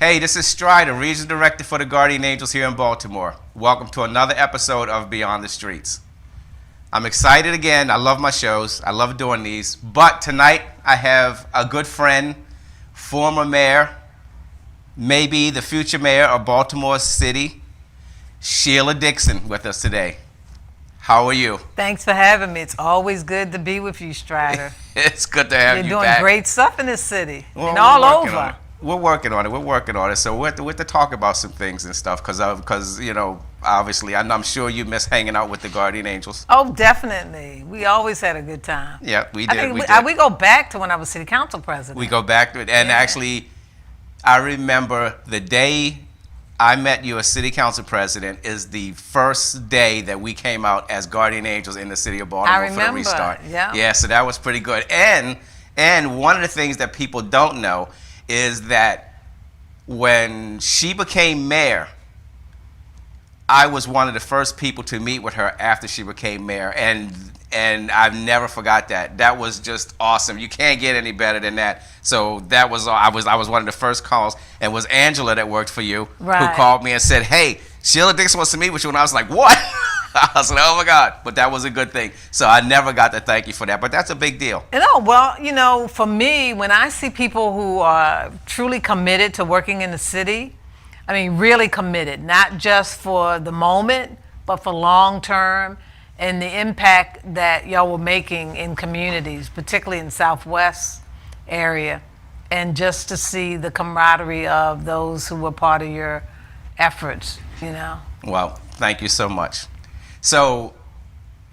Hey, this is Strider, Regional Director for the Guardian Angels here in Baltimore. Welcome to another episode of Beyond the Streets. I'm excited again. I love my shows. I love doing these. But tonight I have a good friend, former mayor, maybe the future mayor of Baltimore City, Sheila Dixon, with us today. How are you? Thanks for having me. It's always good to be with you, Strider. It's good to have you back. You're doing great stuff in this city and all over. We're working on it. So we're to talk about some things and stuff because you know, obviously, I'm sure you miss hanging out with the Guardian Angels. Oh, definitely. We always had a good time. Yeah, we did. We go back to when I was city council president. We go back to it, and actually, I remember the day I met you as city council president is the first day that we came out as Guardian Angels in the city of Baltimore for the restart. Yeah, so that was pretty good. And one of the things that people don't know is that when she became mayor, I was one of the first people to meet with her after she became mayor, and I've never forgot that. That was just awesome. You can't get any better than that. So that was I was one of the first calls, and it was Angela that worked for you who called me and said, "Hey, Sheila Dixon wants to meet with you," and I was like, "What?" I was like, "Oh my God!" But that was a good thing. So I never got to thank you for that. But that's a big deal. Well, for me, when I see people who are truly committed to working in the city, I mean, really committed, not just for the moment, but for long term, and the impact that y'all were making in communities, particularly in Southwest area, and just to see the camaraderie of those who were part of your efforts, Well, thank you so much. So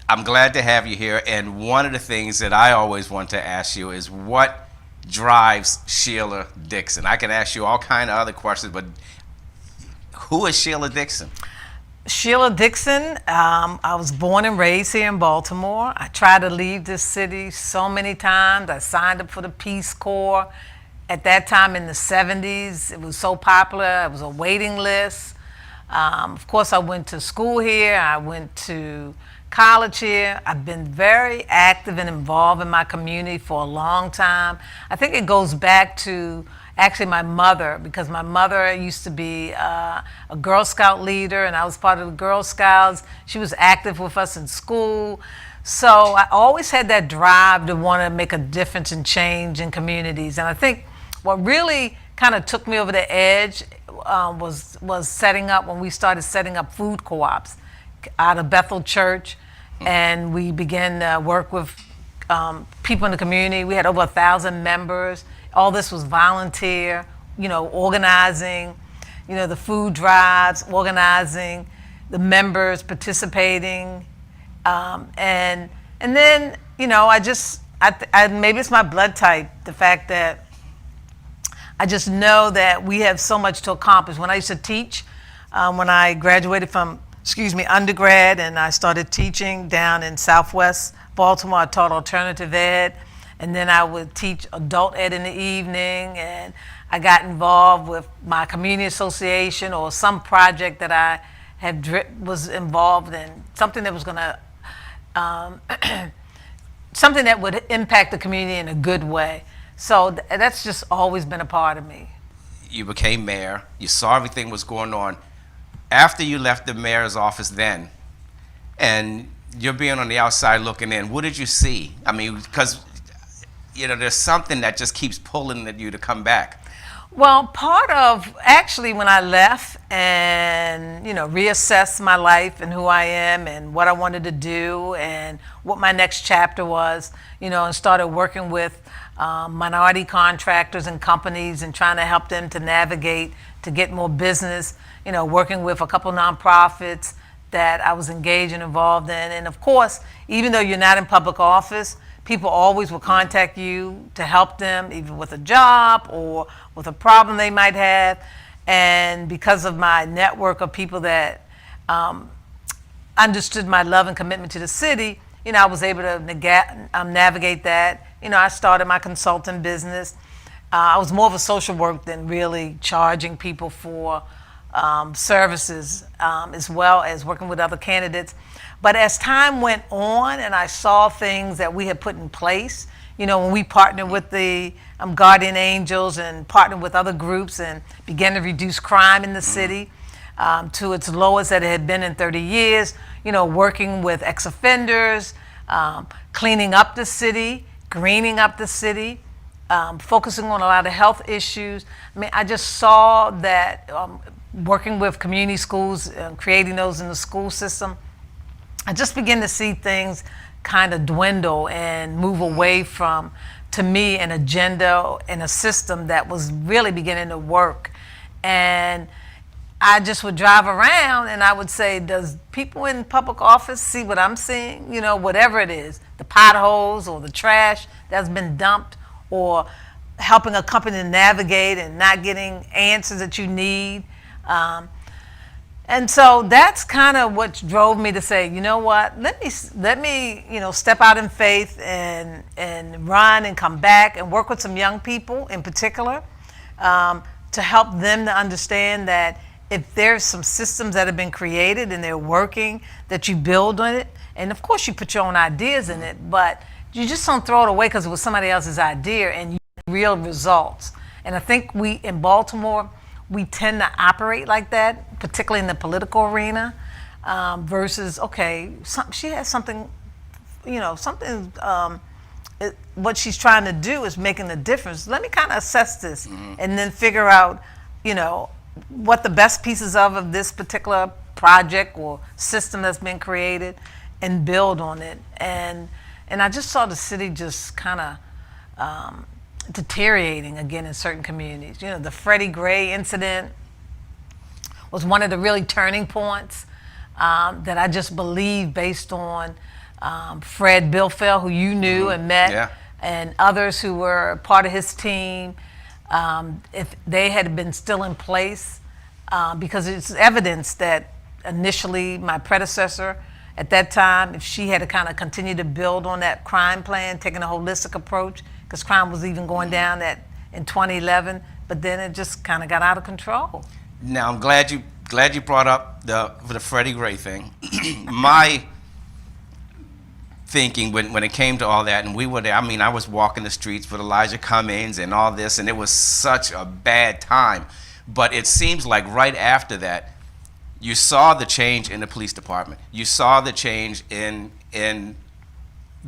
I'm glad to have you here, and one of the things that I always want to ask you is what drives Sheila Dixon? I can ask you all kind of other questions, but who is Sheila Dixon? Sheila Dixon, I was born and raised here in Baltimore. I tried to leave this city so many times. I signed up for the Peace Corps. At that time in the 70s, it was so popular. It was a waiting list. Of course, I went to school here. I went to college here. I've been very active and involved in my community for a long time. I think it goes back to actually my mother, because my mother used to be a Girl Scout leader, and I was part of the Girl Scouts. She was active with us in school. So I always had that drive to want to make a difference and change in communities. And I think what really kind of took me over the edge was setting up, when we started setting up food co-ops out of Bethel Church, and we began to work with people in the community. We had over 1,000 members. All this was volunteer, organizing, the food drives, organizing, the members participating, and then I maybe it's my blood type, the fact that I just know that we have so much to accomplish. When I used to teach, when I graduated from, undergrad, and I started teaching down in Southwest Baltimore, I taught alternative ed, and then I would teach adult ed in the evening, and I got involved with my community association or some project that I was involved in, something that was going to, something that would impact the community in a good way. So that's just always been a part of me. You became mayor. You saw everything was going on. After you left the mayor's office then, and you're being on the outside looking in, what did you see? I mean, because, there's something that just keeps pulling at you to come back. Well, part of actually when I left and, reassessed my life and who I am and what I wanted to do and what my next chapter was, and started working with minority contractors and companies and trying to help them to navigate, to get more business, working with a couple nonprofits that I was engaged and involved in. And of course, even though you're not in public office, people always will contact you to help them, either with a job or with a problem they might have. And because of my network of people that understood my love and commitment to the city, I was able to navigate that. I started my consulting business. I was more of a social work than really charging people for services, as well as working with other candidates. But as time went on and I saw things that we had put in place, when we partnered with the guardian angels and partnered with other groups and began to reduce crime in the city to its lowest that it had been in 30 years, working with ex-offenders, cleaning up the city, greening up the city, focusing on a lot of health issues. I mean, I just saw that working with community schools, creating those in the school system, I just began to see things kind of dwindle and move away from, to me, an agenda and a system that was really beginning to work. And I just would drive around and I would say, does people in public office see what I'm seeing? Whatever it is, the potholes or the trash that's been dumped, or helping a company navigate and not getting answers that you need. And so that's kind of what drove me to say, you know what, let me step out in faith and run and come back and work with some young people in particular, to help them to understand that if there's some systems that have been created and they're working, that you build on it. And of course you put your own ideas in it, but you just don't throw it away because it was somebody else's idea, and you get real results. And I think we, in Baltimore, we tend to operate like that, particularly in the political arena, versus, okay, she has something, what she's trying to do is making a difference. Let me kind of assess this and then figure out, what the best pieces of this particular project or system that's been created, and build on it. And I just saw the city just kind of deteriorating again in certain communities. The Freddie Gray incident was one of the really turning points that I just believe, based on Fred Bilfeld, who you knew and met, and others who were part of his team, if they had been still in place, because it's evidence that initially my predecessor at that time, if she had to kind of continue to build on that crime plan, taking a holistic approach, because crime was even going down in 2011, but then it just kind of got out of control. Now, I'm glad you brought up the Freddie Gray thing. My thinking when it came to all that, and we were there, I was walking the streets with Elijah Cummings and all this, and it was such a bad time. But it seems like right after that, you saw the change in the police department. You saw the change in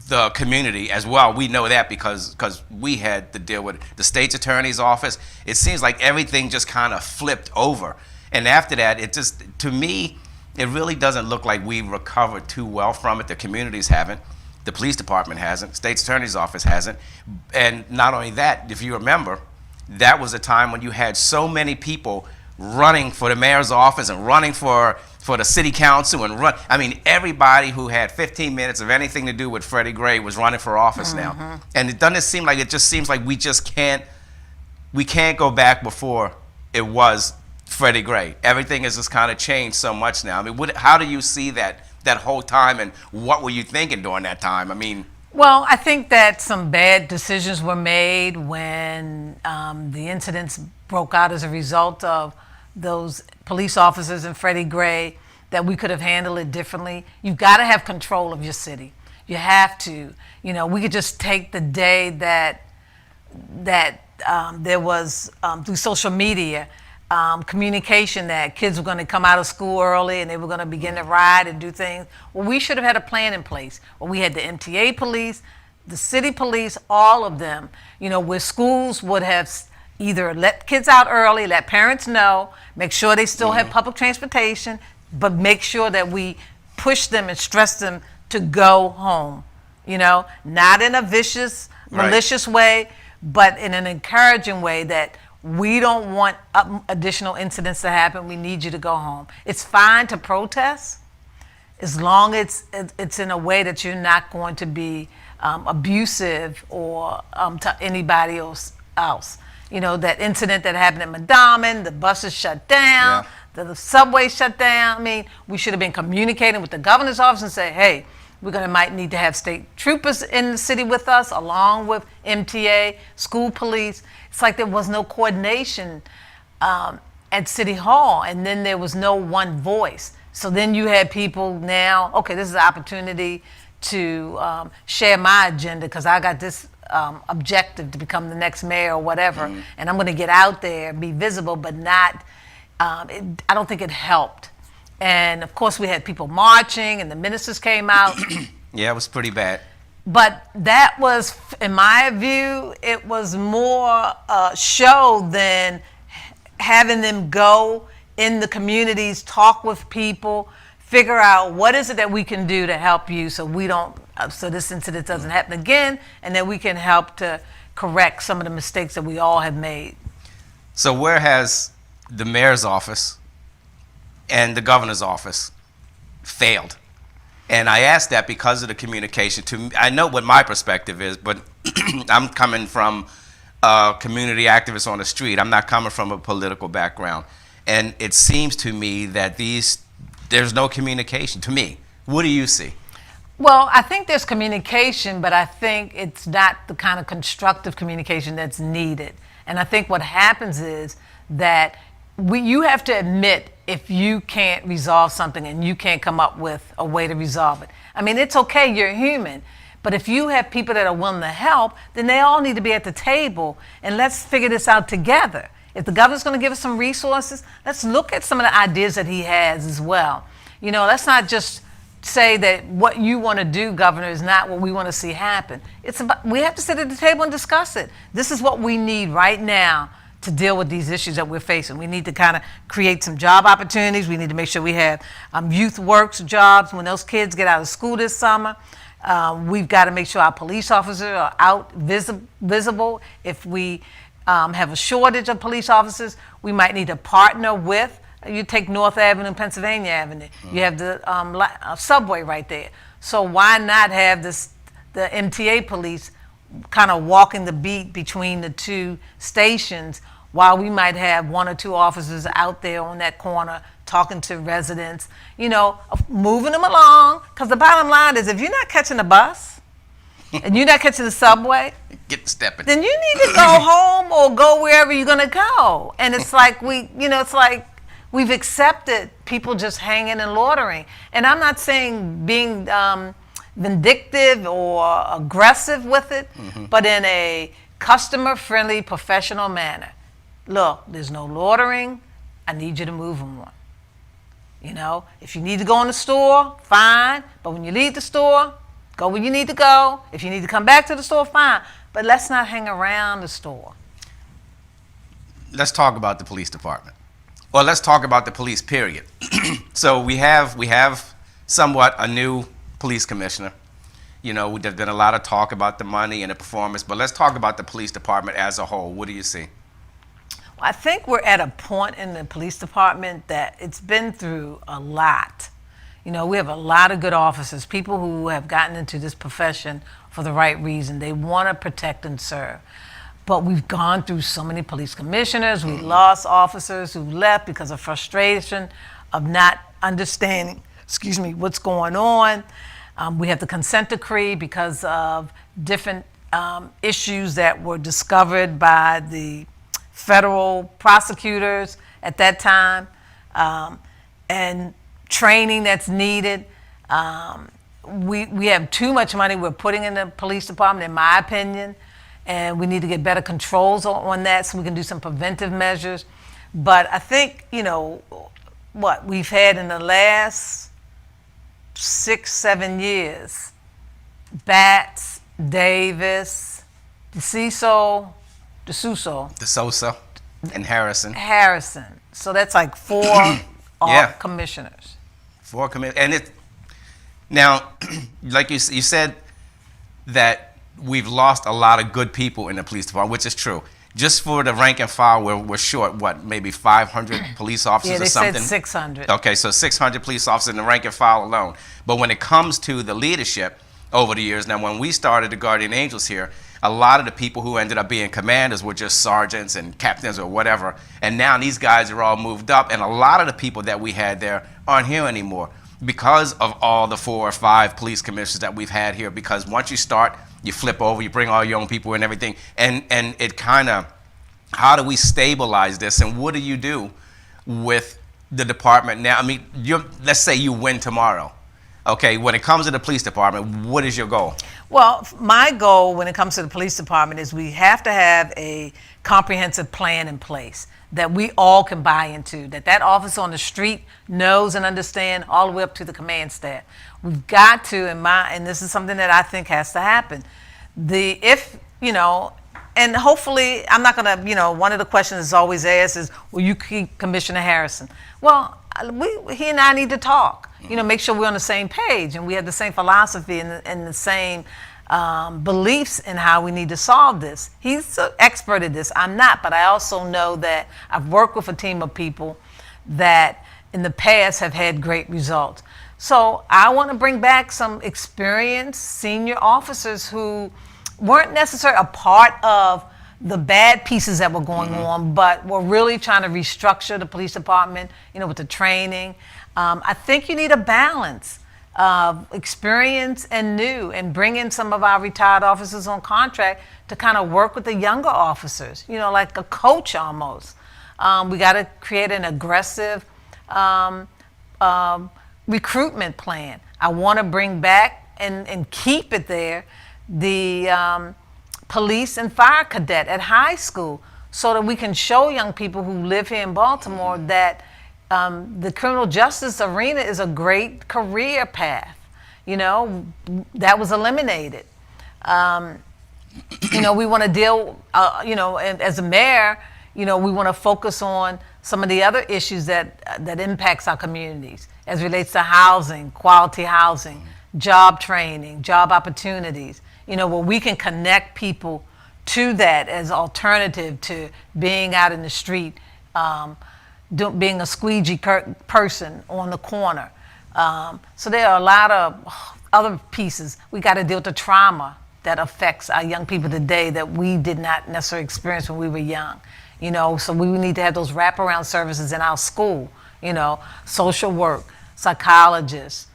the community as well. We know that because we had to deal with the state's attorney's office. It seems like everything just kind of flipped over. And after that, it just, to me, it really doesn't look like we recovered too well from it. The communities haven't. The police department hasn't. State's attorney's office hasn't. And not only that, if you remember, that was a time when you had so many people running for the mayor's office and running for the city council and everybody who had 15 minutes of anything to do with Freddie Gray was running for office now. And it just seems like we can't go back before it was Freddie Gray. Everything has just kind of changed so much now. How do you see that whole time, and what were you thinking during that time? Well, I think that some bad decisions were made when the incidents broke out as a result of those police officers and Freddie Gray, that we could have handled it differently. You've got to have control of your city. You have to. We could just take the day that there was, through social media, communication that kids were going to come out of school early and they were going to begin to ride and do things. Well, we should have had a plan in place. Well, we had the MTA police, the city police, all of them, where schools would have either let kids out early, let parents know, make sure they still have public transportation, but make sure that we push them and stress them to go home, not in a vicious, malicious way, but in an encouraging way that we don't want additional incidents to happen. We need you to go home. It's fine to protest as long as it's in a way that you're not going to be abusive or to anybody else. That incident that happened at Madame, the buses shut down, the subway shut down. We should have been communicating with the governor's office and say, hey, might need to have state troopers in the city with us, along with MTA, school police. It's like there was no coordination at City Hall, and then there was no one voice. So then you had people now, okay, this is an opportunity to share my agenda because I got this objective to become the next mayor or whatever, and I'm going to get out there, be visible, but not. I don't think it helped. And of course, we had people marching, and the ministers came out. Yeah, it was pretty bad. But that was, in my view, it was more show than having them go in the communities, talk with people, figure out what is it that we can do to help you so we don't, so this incident doesn't happen again, and then we can help to correct some of the mistakes that we all have made. So where has the mayor's office and the governor's office failed? And I ask that because of the communication. I know what my perspective is, but I'm coming from a community activist on the street. I'm not coming from a political background. And it seems to me that there's no communication, to me. What do you see? Well, I think there's communication, but I think it's not the kind of constructive communication that's needed. And I think what happens is that you have to admit if you can't resolve something and you can't come up with a way to resolve it. I mean, it's okay, you're human, but if you have people that are willing to help, then they all need to be at the table, and let's figure this out together. If the governor's going to give us some resources, let's look at some of the ideas that he has as well. You know, let's not just say that what you want to do, Governor, is not what we want to see happen. It's about, we have to sit at the table and discuss it. This is what we need right now to deal with these issues that we're facing. We need to kind of create some job opportunities. We need to make sure we have youth works jobs when those kids get out of school this summer. We've got to make sure our police officers are out visible. If we have a shortage of police officers, we might need to partner with, you take North Avenue, Pennsylvania Avenue, you have the subway right there. So why not have the MTA police kind of walking the beat between the two stations while we might have one or two officers out there on that corner talking to residents, you know, moving them along. Because the bottom line is if you're not catching the bus and you're not catching the subway, get stepping. Then you need to go home or go wherever you're going to go. And it's like we've accepted people just hanging and loitering. And I'm not saying being vindictive or aggressive with it, but in a customer-friendly, professional manner. Look, there's no loitering. I need you to move on. You know, if you need to go in the store, fine. But when you leave the store, go where you need to go. If you need to come back to the store, fine. But let's not hang around the store. Let's talk about the police department. Or let's talk about the police, period. So we have somewhat a new police commissioner. You know, there's been a lot of talk about the money and the performance, but let's talk about the police department as a whole. What do you see? Well, I think we're at a point in the police department that it's been through a lot. You know, we have a lot of good officers, people who have gotten into this profession for the right reason. They want to protect and serve. But we've gone through so many police commissioners. We lost officers who left because of frustration of not understanding, what's going on. We have the consent decree because of different issues that were discovered by the federal prosecutors at that time, and training that's needed. We have too much money we're putting in the police department, in my opinion, and we need to get better controls on that so we can do some preventive measures. But I think, you know, what we've had in the last 6-7 years, Batts, Davis, DeSouza, and Harrison. So that's like 4 commissioners. 4 commissioners. And it now, like you said, that we've lost a lot of good people in the police department, which is true. Just for the rank and file, we're short, what, maybe 500 police officers or something? Yeah, they said 600. Okay, so 600 police officers in the rank and file alone. But when it comes to the leadership over the years, now when we started the Guardian Angels here, a lot of the people who ended up being commanders were just sergeants and captains or whatever. And now these guys are all moved up, and a lot of the people that we had there aren't here anymore because of all the 4 or 5 police commissioners that we've had here. Because once you start, you flip over, you bring all your own people and everything. And it kind of, how do we stabilize this? And what do you do with the department now? I mean, let's say you win tomorrow. Okay, when it comes to the police department, what is your goal? Well, my goal when it comes to the police department is we have to have a comprehensive plan in place that we all can buy into, that officer on the street knows and understands all the way up to the command staff. We've got to, and this is something that I think has to happen. And hopefully, I'm not going to, one of the questions that's always asked is, will you keep Commissioner Harrison? Well, he and I need to talk, make sure we're on the same page and we have the same philosophy and the same beliefs in how we need to solve this. He's an expert at this. I'm not, but I also know that I've worked with a team of people that in the past have had great results. So I want to bring back some experienced senior officers who weren't necessarily a part of the bad pieces that were going on, but were really trying to restructure the police department, with the training. I think you need a balance of experience and new, and bring in some of our retired officers on contract to kind of work with the younger officers, like a coach almost. We got to create an aggressive recruitment plan. I want to bring back and keep it there the police and fire cadet at high school, so that we can show young people who live here in Baltimore that the criminal justice arena is a great career path. That was eliminated. We want to deal, and as a mayor, we want to focus on some of the other issues that impacts our communities as relates to housing, quality housing, job training, job opportunities, where we can connect people to that as alternative to being out in the street, being a squeegee person on the corner. So there are a lot of other pieces. We got to deal with the trauma that affects our young people today that we did not necessarily experience when we were young. So we need to have those wraparound services in our school, social work, psychologists,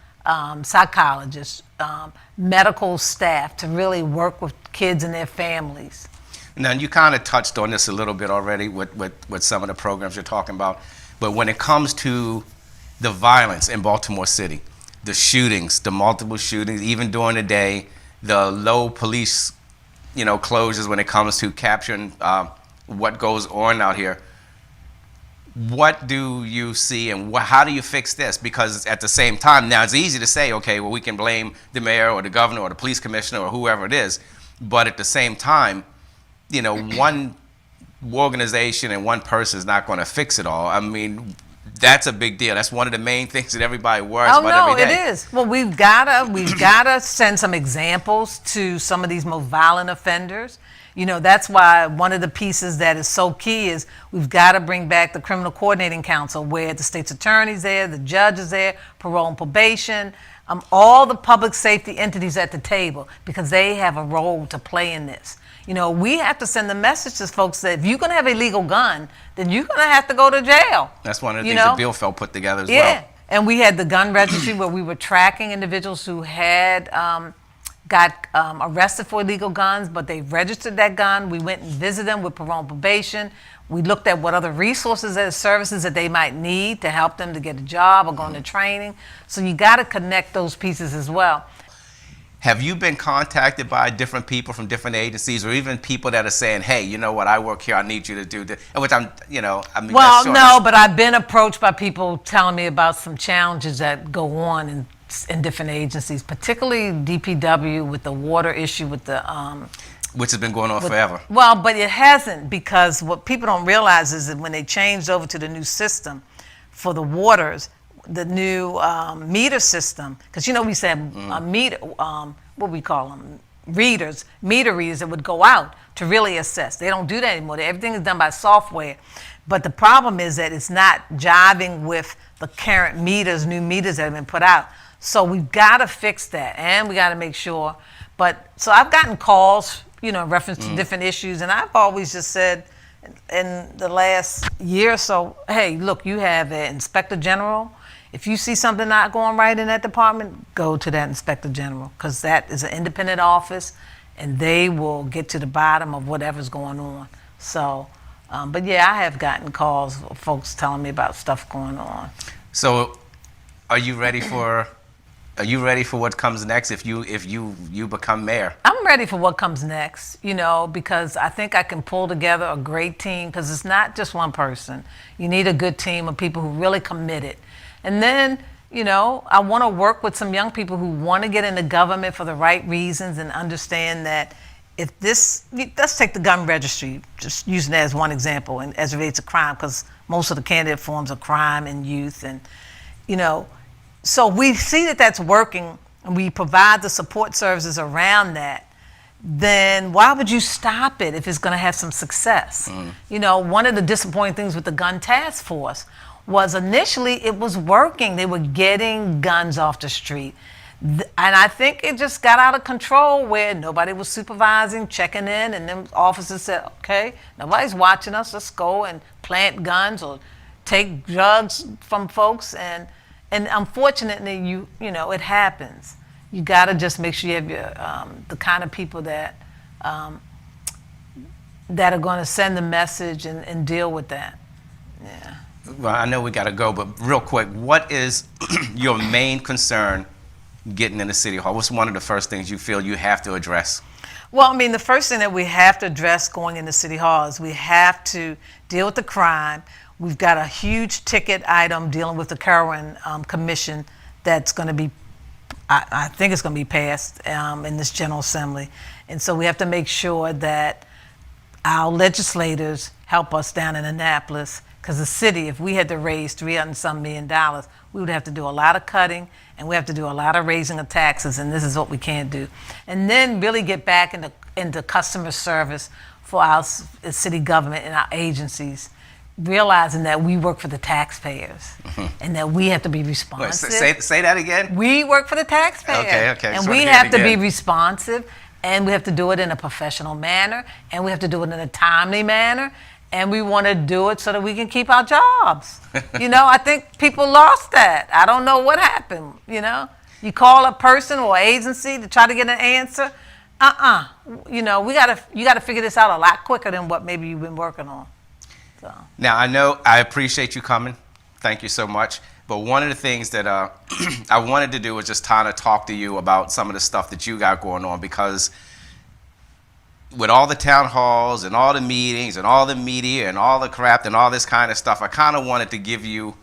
medical staff to really work with kids and their families. Now, you kind of touched on this a little bit already with some of the programs you're talking about, but when it comes to the violence in Baltimore City, the shootings, the multiple shootings, even during the day, the low police, closures when it comes to capturing what goes on out here, what do you see and how do you fix this? Because at the same time, now it's easy to say, okay, well, we can blame the mayor or the governor or the police commissioner or whoever it is, but at the same time, one organization and one person is not going to fix it all. I mean, that's a big deal. That's one of the main things that everybody worries about every day. It is. Well, we've gotta send some examples to some of these most violent offenders. That's why one of the pieces that is so key is we've got to bring back the Criminal Coordinating Council, where the state's attorney's there, the judge is there, parole and probation, all the public safety entities at the table, because they have a role to play in this. We have to send the message to folks that if you're going to have a legal gun, then you're going to have to go to jail. That's one of the things that Bill Feld put together as well. Yeah, and we had the gun registry where we were tracking individuals who had got arrested for illegal guns, but they registered that gun. We went and visited them with parole and probation. We looked at what other resources and services that they might need to help them to get a job or go into training. So you got to connect those pieces as well. Have you been contacted by different people from different agencies, or even people that are saying, "Hey, you know what? I work here. I need you to do this." Which Well, no, but I've been approached by people telling me about some challenges that go on in different agencies, particularly DPW with the water issue with the which has been going on forever. Well, but it hasn't, because what people don't realize is that when they changed over to the new system for the waters, the new meter system, because we said meter, what we call them, meter readers that would go out to really assess. They don't do that anymore. Everything is done by software. But the problem is that it's not jiving with the current meters, new meters that have been put out. So we've got to fix that, and we got to make sure. But so I've gotten calls, in reference to different issues, and I've always just said in the last year or so, hey, look, you have an inspector general. If you see something not going right in that department, go to that inspector general, because that is an independent office, and they will get to the bottom of whatever's going on. So, but yeah, I have gotten calls of folks telling me about stuff going on. So, are you ready for Are you ready for what comes next if you become mayor? I'm ready for what comes next, because I think I can pull together a great team, because it's not just one person. You need a good team of people who really committed. And then, I want to work with some young people who want to get into government for the right reasons and understand that let's take the gun registry, just using that as one example, and as it relates to crime, because most of the candidate forms are crime and youth, and, so we see that that's working, and we provide the support services around that. Then why would you stop it if it's going to have some success? One of the disappointing things with the gun task force was initially it was working. They were getting guns off the street. And I think it just got out of control where nobody was supervising, checking in, and then officers said, okay, nobody's watching us, let's go and plant guns or take drugs from folks. And unfortunately, it happens. You got to just make sure you have your the kind of people that are going to send the message and deal with that. Yeah. Well, I know we got to go, but real quick, what is your main concern getting into City Hall? What's one of the first things you feel you have to address? Well, the first thing that we have to address going into City Hall is we have to deal with the crime. We've got a huge ticket item dealing with the Kerwin Commission that's going to be, I think it's going to be passed in this General Assembly. And so we have to make sure that our legislators help us down in Annapolis, because the city, if we had to raise $300 and some million, we would have to do a lot of cutting, and we have to do a lot of raising of taxes, and this is what we can't do. And then really get back into customer service for our city government and our agencies, realizing that we work for the taxpayers and that we have to be responsive. Wait, say that again? We work for the taxpayer. Okay. And we have to be responsive, and we have to do it in a professional manner, and we have to do it in a timely manner, and we want to do it so that we can keep our jobs. I think people lost that. I don't know what happened, You call a person or agency to try to get an answer. You got to figure this out a lot quicker than what maybe you've been working on. So. Now, I appreciate you coming. Thank you so much. But one of the things that I wanted to do was just kind of talk to you about some of the stuff that you got going on, because with all the town halls and all the meetings and all the media and all the crap and all this kind of stuff, I kind of wanted to give you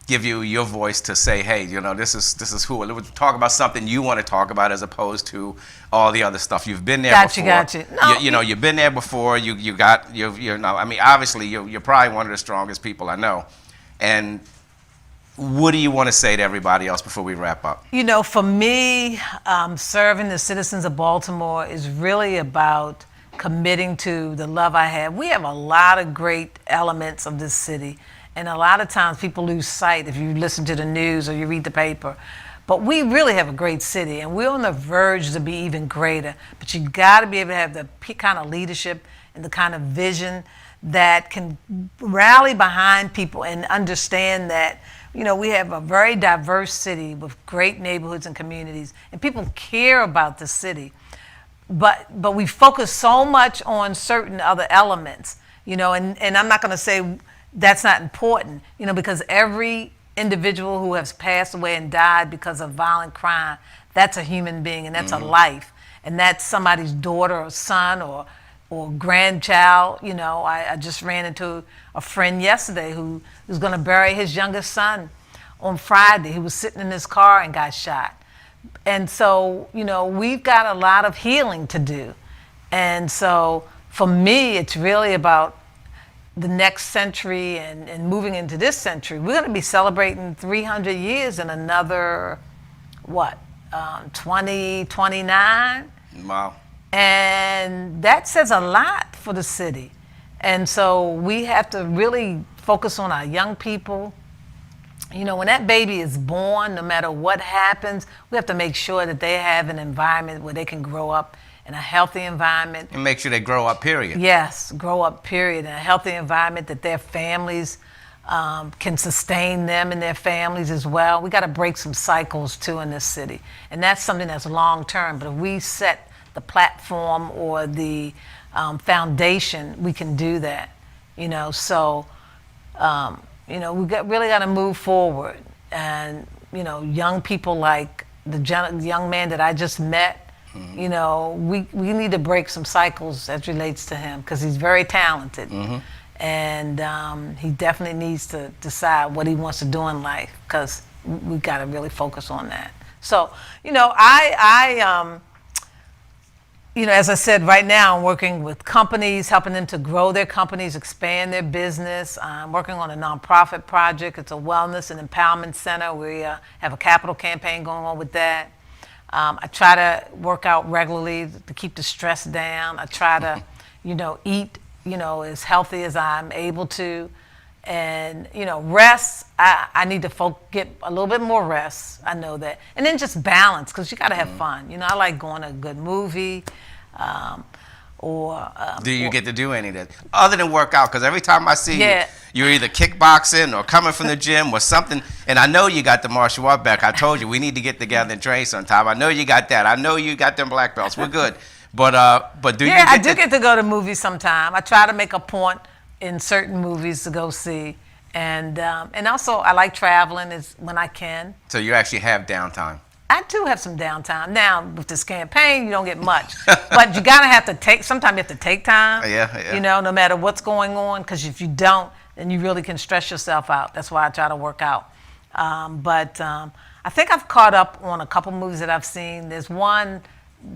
your voice to say, hey, this is who. Let's talk about something you want to talk about as opposed to all the other stuff. You've been there before. Gotcha. No, you've been there before. Obviously you're probably one of the strongest people I know. And what do you want to say to everybody else before we wrap up? For me, serving the citizens of Baltimore is really about committing to the love I have. We have a lot of great elements of this city, and a lot of times people lose sight if you listen to the news or you read the paper. But we really have a great city, and we're on the verge to be even greater. But you got to be able to have the kind of leadership and the kind of vision that can rally behind people and understand that we have a very diverse city with great neighborhoods and communities, and people care about the city. But we focus so much on certain other elements, and I'm not going to say that's not important, because every individual who has passed away and died because of violent crime, that's a human being, and that's a life, and that's somebody's daughter or son or grandchild. I just ran into a friend yesterday who was going to bury his youngest son on Friday. He was sitting in his car and got shot. And so, we've got a lot of healing to do. And so for me, it's really about the next century and moving into this century. We're going to be celebrating 300 years in another, 2029? Wow. And that says a lot for the city. And so we have to really focus on our young people. When that baby is born, no matter what happens, we have to make sure that they have an environment where they can grow up in a healthy environment. And make sure they grow up, period. Yes, grow up, period, in a healthy environment that their families can sustain them and their families as well. We got to break some cycles too in this city. And that's something that's long term. But if we set the platform or the foundation, we can do that. So we really got to move forward. And young people like the young man that I just met. We need to break some cycles as relates to him because he's very talented. And he definitely needs to decide what he wants to do in life because we've got to really focus on that. So, as I said, right now I'm working with companies, helping them to grow their companies, expand their business. I'm working on a nonprofit project. It's a wellness and empowerment center. We have a capital campaign going on with that. I try to work out regularly to keep the stress down. I try to, eat, as healthy as I'm able to. And, rest, I need to get a little bit more rest. I know that. And then just balance, because you got to have fun. I like going to a good movie. Do you get to do any of that? Other than work out? Because every time I see you, you're either kickboxing or coming from the gym or something. And I know you got the martial art back. I told you, we need to get together and train sometime. I know you got that. I know you got them black belts. We're good. But do you I do get to go to movies sometime. I try to make a point in certain movies to go see. And also, I like traveling when I can. So you actually have downtime? I do have some downtime. Now, with this campaign, you don't get much. But you got to have to sometimes you have to take time. Yeah. No matter what's going on. Because if you don't, then you really can stress yourself out. That's why I try to work out. But I think I've caught up on a couple movies that I've seen. There's one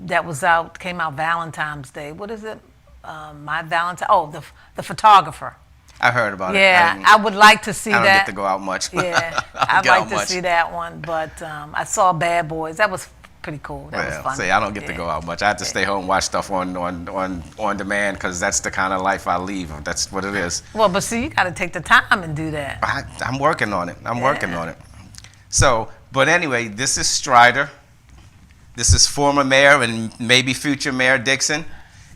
that came out Valentine's Day. What is it? My Valentine. Oh, the Photographer. I heard about it. Yeah, I would like to see that. I don't get to go out much. Yeah, I'd like to see that one. But I saw Bad Boys. That was pretty cool. That was fun. See, I don't get to go out much. I have to stay home and watch stuff on demand because that's the kind of life I lead. That's what it is. Well, but see, you got to take the time and do that. I'm working on it. Working on it. So, but anyway, this is Strider. This is former mayor and maybe future Mayor Dixon.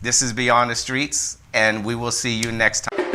This is Beyond the Streets, and we will see you next time.